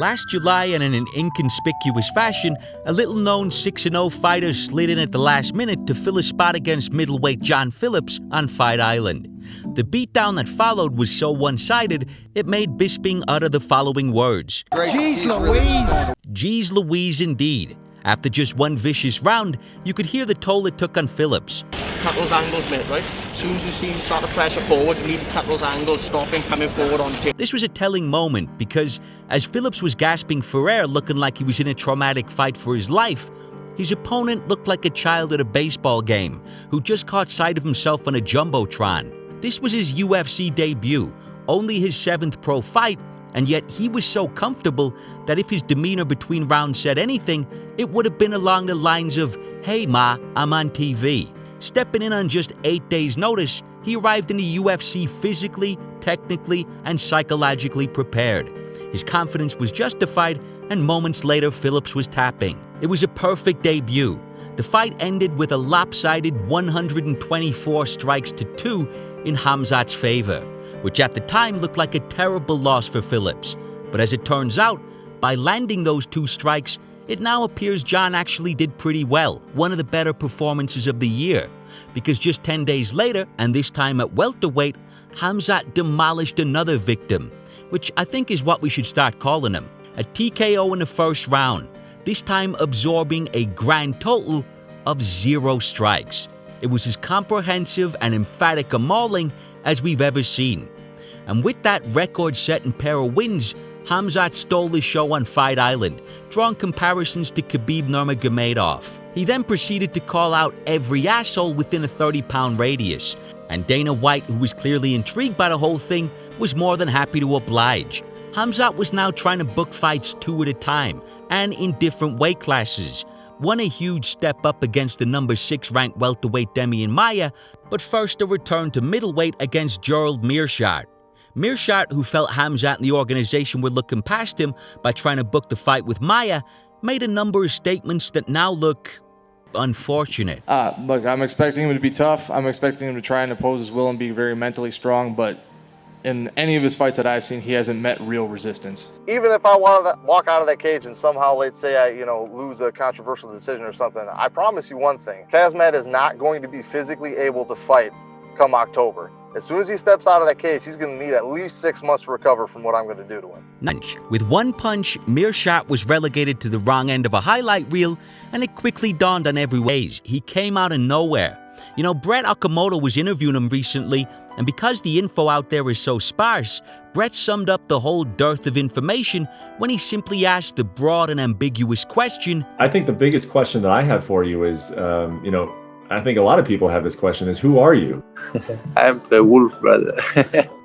Last July, and in an inconspicuous fashion, a little-known 6-0 fighter slid in at the last minute to fill a spot against middleweight John Phillips on Fight Island. The beatdown that followed was so one-sided, it made Bisping utter the following words. Jeez Louise! Jeez Louise indeed. After just one vicious round, you could hear the toll it took on Phillips. Cut those angles, mate, right? As soon as you see him start to pressure forward, you need to cut those angles, stop him coming forward on tape. This was a telling moment because as Phillips was gasping for air, looking like he was in a traumatic fight for his life, his opponent looked like a child at a baseball game who just caught sight of himself on a jumbotron. This was his UFC debut, only his 7th pro fight, and yet he was so comfortable that if his demeanor between rounds said anything, it would have been along the lines of, "Hey ma, I'm on TV." Stepping in on just 8 days' notice, he arrived in the UFC physically, technically, and psychologically prepared. His confidence was justified, and moments later, Phillips was tapping. It was a perfect debut. The fight ended with a lopsided 124 strikes to 2 in Khamzat's favor, which at the time looked like a terrible loss for Phillips. But as it turns out, by landing those 2 strikes, it now appears John actually did pretty well, one of the better performances of the year, because just 10 days later, and this time at welterweight, Khamzat demolished another victim, which I think is what we should start calling him, a TKO in the first round, this time absorbing a grand total of 0 strikes. It was as comprehensive and emphatic a mauling as we've ever seen. And with that record-setting pair of wins, Khamzat stole the show on Fight Island, drawing comparisons to Khabib Nurmagomedov. He then proceeded to call out every asshole within a 30-pound radius, and Dana White, who was clearly intrigued by the whole thing, was more than happy to oblige. Khamzat was now trying to book fights 2 at a time, and in different weight classes. One a huge step up against the number 6 ranked welterweight Demian Maia, but first a return to middleweight against Gerald Meerschaert. Meerschaert, who felt Khamzat and the organization were looking past him by trying to book the fight with Maia, made a number of statements that now look unfortunate. Look, I'm expecting him to be tough. I'm expecting him to try and oppose his will and be very mentally strong, but in any of his fights that I've seen, he hasn't met real resistance. Even if I want to walk out of that cage and somehow, let's say I, lose a controversial decision or something, I promise you one thing. Khamzat is not going to be physically able to fight come October. As soon as he steps out of that cage, he's going to need at least 6 months to recover from what I'm going to do to him. With one punch, Meerschaert was relegated to the wrong end of a highlight reel, and it quickly dawned on every ways. He came out of nowhere. Brett Okamoto was interviewing him recently, and because the info out there is so sparse, Brett summed up the whole dearth of information when he simply asked the broad and ambiguous question. I think the biggest question that I have for you is, I think a lot of people have this question, is who are you? I'm the wolf, brother.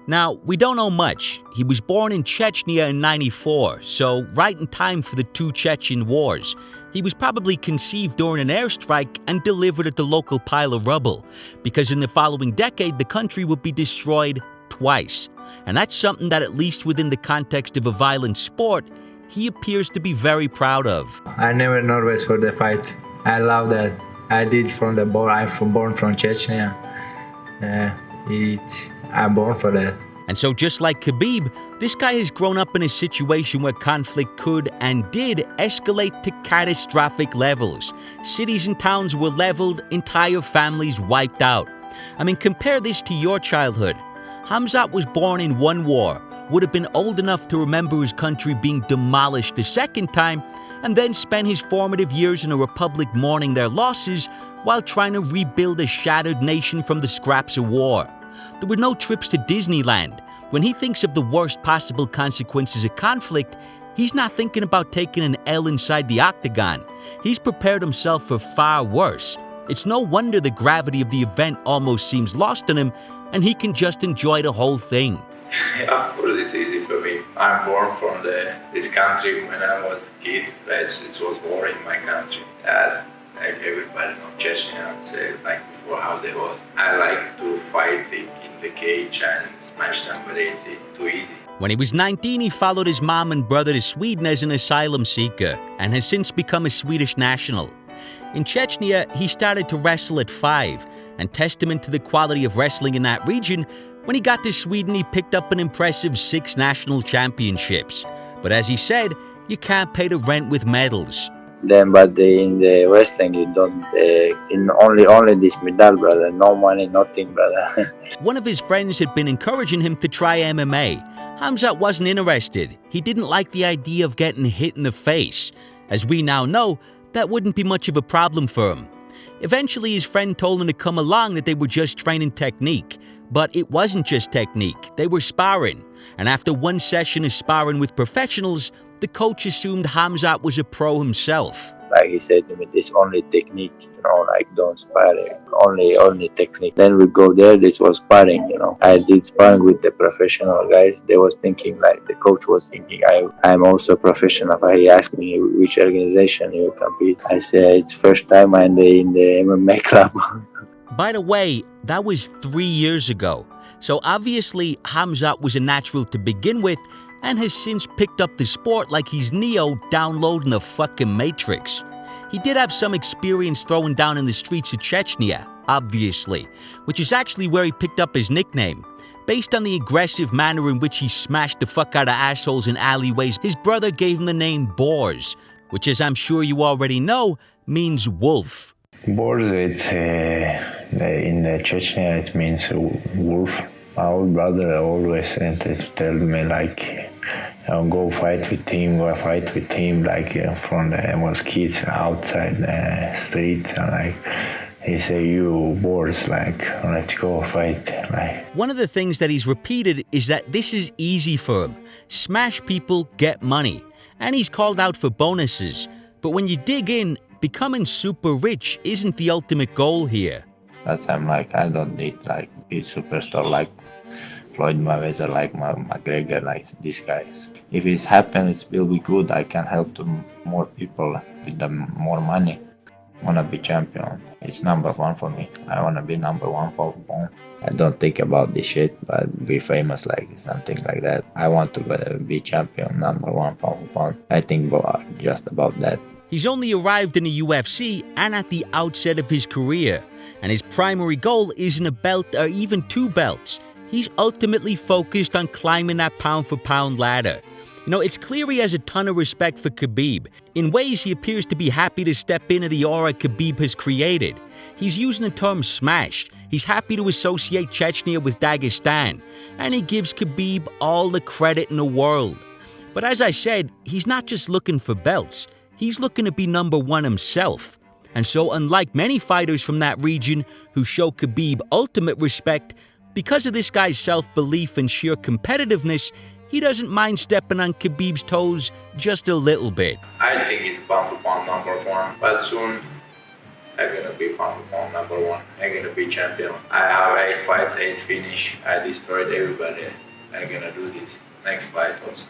Now, we don't know much. He was born in Chechnya in '94, so right in time for the 2 Chechen wars. He was probably conceived during an airstrike and delivered at the local pile of rubble, because in the following decade, the country would be destroyed twice. And that's something that, at least within the context of a violent sport, he appears to be very proud of. I never nervous for the fight. I love that. I did from the born. I'm born from Chechnya. I'm born for that. And so just like Khabib, this guy has grown up in a situation where conflict could and did escalate to catastrophic levels. Cities and towns were leveled, entire families wiped out. I mean, compare this to your childhood. Khamzat was born in one war, would have been old enough to remember his country being demolished the second time, and then spent his formative years in a republic mourning their losses while trying to rebuild a shattered nation from the scraps of war. There were no trips to Disneyland. When he thinks of the worst possible consequences of conflict, he's not thinking about taking an L inside the octagon. He's prepared himself for far worse. It's no wonder the gravity of the event almost seems lost on him, and he can just enjoy the whole thing. Yeah, of course it's easy for me. I'm born from this country. When I was a kid, it was war in my country. Like everybody knows Chechnya, like before how they was. I like to fight in the cage and smash somebody. It's too easy. When he was 19, he followed his mom and brother to Sweden as an asylum seeker and has since become a Swedish national. In Chechnya, he started to wrestle at 5, and testament to the quality of wrestling in that region, when he got to Sweden, he picked up an impressive 6 national championships. But as he said, You can't pay the rent with medals. Then, but in the wrestling, you don't. In only this medal, brother. No money, nothing, brother. One of his friends had been encouraging him to try MMA. Khamzat wasn't interested. He didn't like the idea of getting hit in the face. As we now know, that wouldn't be much of a problem for him. Eventually, his friend told him to come along, that they were just training technique. But it wasn't just technique, they were sparring. And after one session of sparring with professionals, the coach assumed Khamzat was a pro himself. Like he said to me, this only technique, like don't sparring, only technique. Then we go there, this was sparring, I did sparring with the professional guys. They was thinking, like the coach was thinking, I'm also professional. He asked me which organization you compete. I said it's first time I'm in the MMA club. By the way, that was 3 years ago. So obviously Khamzat was a natural to begin with, and has since picked up the sport like he's Neo downloading the fucking Matrix. He did have some experience throwing down in the streets of Chechnya, obviously, which is actually where he picked up his nickname. Based on the aggressive manner in which he smashed the fuck out of assholes in alleyways, his brother gave him the name Boars, which, as I'm sure you already know, means wolf. Boars, it's in the Chechnya, it means wolf. My old brother always tell me, like, go fight with him, like from the was kids outside the streets, and like he say, you boars, like, let's go fight. Like, one of the things that he's repeated is that this is easy for him. Smash people, get money. And he's called out for bonuses. But when you dig in, becoming super rich isn't the ultimate goal here. That's I'm like, I don't need like be superstar like Floyd Mayweather, like McGregor, like these guys. If it happens, it will be good. I can help to more people with the more money. Wanna be champion. It's number one for me. I wanna be number one pound. I don't think about this shit, but be famous, like something like that. I want to be champion, number one pound. I think just about that. He's only arrived in the UFC and at the outset of his career, and his primary goal isn't a belt or even 2 belts. He's ultimately focused on climbing that pound-for-pound ladder. It's clear he has a ton of respect for Khabib. In ways, he appears to be happy to step into the aura Khabib has created. He's using the term smashed. He's happy to associate Chechnya with Dagestan, and he gives Khabib all the credit in the world. But as I said, he's not just looking for belts. He's looking to be number one himself. And so, unlike many fighters from that region who show Khabib ultimate respect, because of this guy's self-belief and sheer competitiveness, he doesn't mind stepping on Khabib's toes just a little bit. I think it's pound-for-pound number one, but soon I'm gonna be pound-for-pound number one. I'm gonna be champion. I have 8 fights, 8 finish. I destroyed everybody. I'm gonna do this next fight also.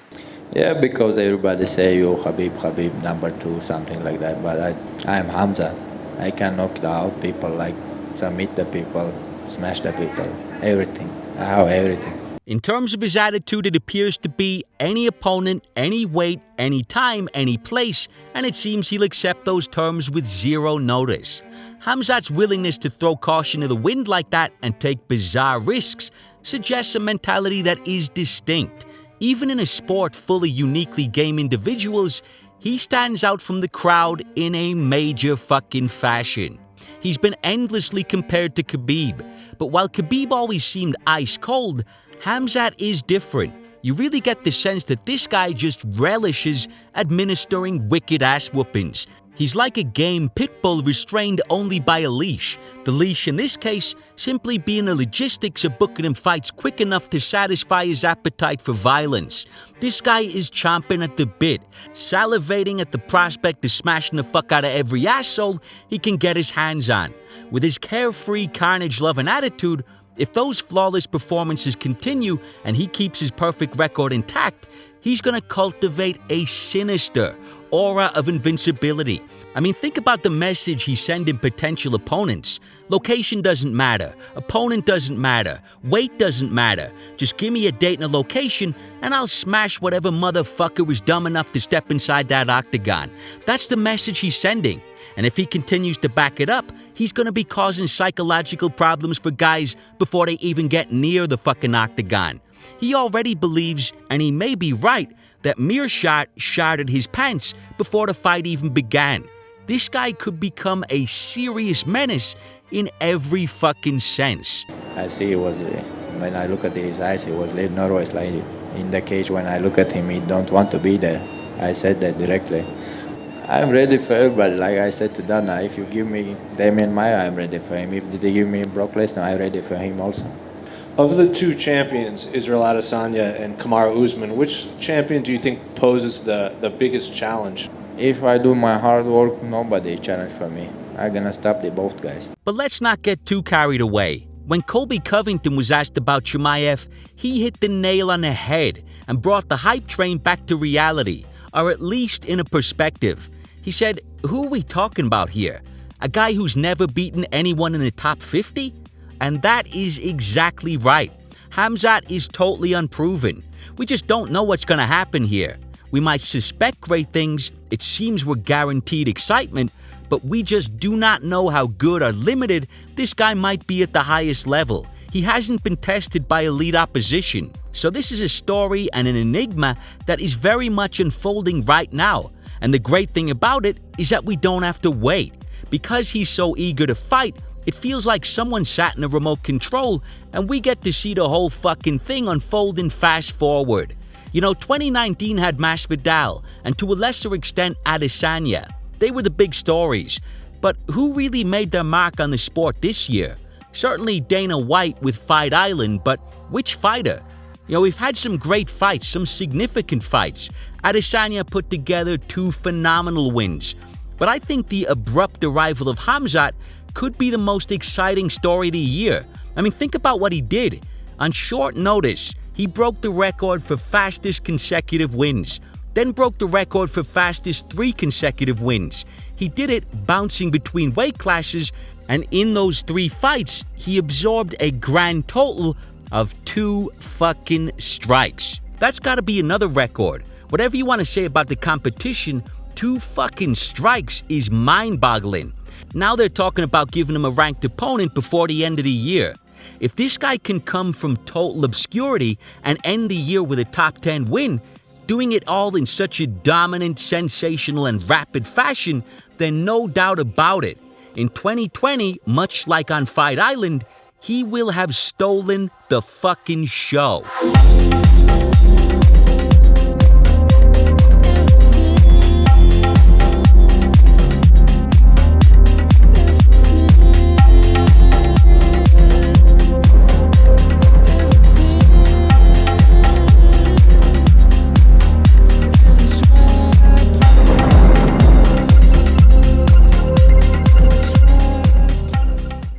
Yeah, because everybody say you Khabib number 2, something like that. But I'm Khamzat. I can knock out people, like submit the people, smash the people, everything. I have everything. In terms of his attitude, it appears to be any opponent, any weight, any time, any place, and it seems he'll accept those terms with zero notice. Khamzat's willingness to throw caution to the wind like that and take bizarre risks suggests a mentality that is distinct. Even in a sport full of uniquely game individuals, he stands out from the crowd in a major fucking fashion. He's been endlessly compared to Khabib, but while Khabib always seemed ice cold, Khamzat is different. You really get the sense that this guy just relishes administering wicked ass whoopings. He's like a game pit bull restrained only by a leash. The leash in this case simply being the logistics of booking him fights quick enough to satisfy his appetite for violence. This guy is chomping at the bit, salivating at the prospect of smashing the fuck out of every asshole he can get his hands on. With his carefree, carnage-loving attitude, if those flawless performances continue and he keeps his perfect record intact, he's going to cultivate a sinister aura of invincibility. I mean, think about the message he's sending potential opponents. Location doesn't matter. Opponent doesn't matter. Weight doesn't matter. Just give me a date and a location, and I'll smash whatever motherfucker is dumb enough to step inside that octagon. That's the message he's sending. And if he continues to back it up, he's going to be causing psychological problems for guys before they even get near the fucking octagon. He already believes, and he may be right, that Meerschaert shattered his pants before the fight even began. This guy could become a serious menace in every fucking sense. I see he was, when I look at his eyes, he was a little nervous, like in the cage. When I look at him, he don't want to be there. I said that directly. I'm ready for everybody. Like I said to Dana, if you give me Damian Maia, I'm ready for him. If they give me Brock Lesnar, I'm ready for him also. Of the two champions, Israel Adesanya and Kamaru Usman, which champion do you think poses the biggest challenge? If I do my hard work, nobody challenge for me. I'm gonna stop the both guys. But let's not get too carried away. When Colby Covington was asked about Chimaev, he hit the nail on the head and brought the hype train back to reality, or at least in a perspective. He said, who are we talking about here? A guy who's never beaten anyone in the top 50? And that is exactly right. Khamzat is totally unproven. We just don't know what's going to happen here. We might suspect great things, it seems we're guaranteed excitement, but we just do not know how good or limited this guy might be at the highest level. He hasn't been tested by elite opposition. So this is a story and an enigma that is very much unfolding right now. And the great thing about it is that we don't have to wait. Because he's so eager to fight, it feels like someone sat in a remote control and we get to see the whole fucking thing unfold in fast forward. You know, 2019 had Masvidal and to a lesser extent Adesanya. They were the big stories. But who really made their mark on the sport this year? Certainly Dana White with Fight Island, but which fighter? You know, we've had some great fights, some significant fights. Adesanya put together 2 phenomenal wins. But I think the abrupt arrival of Khamzat could be the most exciting story of the year. I mean, think about what he did. On short notice, he broke the record for fastest consecutive wins, then broke the record for fastest 3 consecutive wins. He did it bouncing between weight classes, and in those 3 fights, he absorbed a grand total of 2 fucking strikes. That's gotta be another record. Whatever you want to say about the competition, 2 fucking strikes is mind-boggling. Now they're talking about giving him a ranked opponent before the end of the year. If this guy can come from total obscurity and end the year with a top 10 win, doing it all in such a dominant, sensational, and rapid fashion, then no doubt about it, in 2020, much like on Fight Island, he will have stolen the fucking show.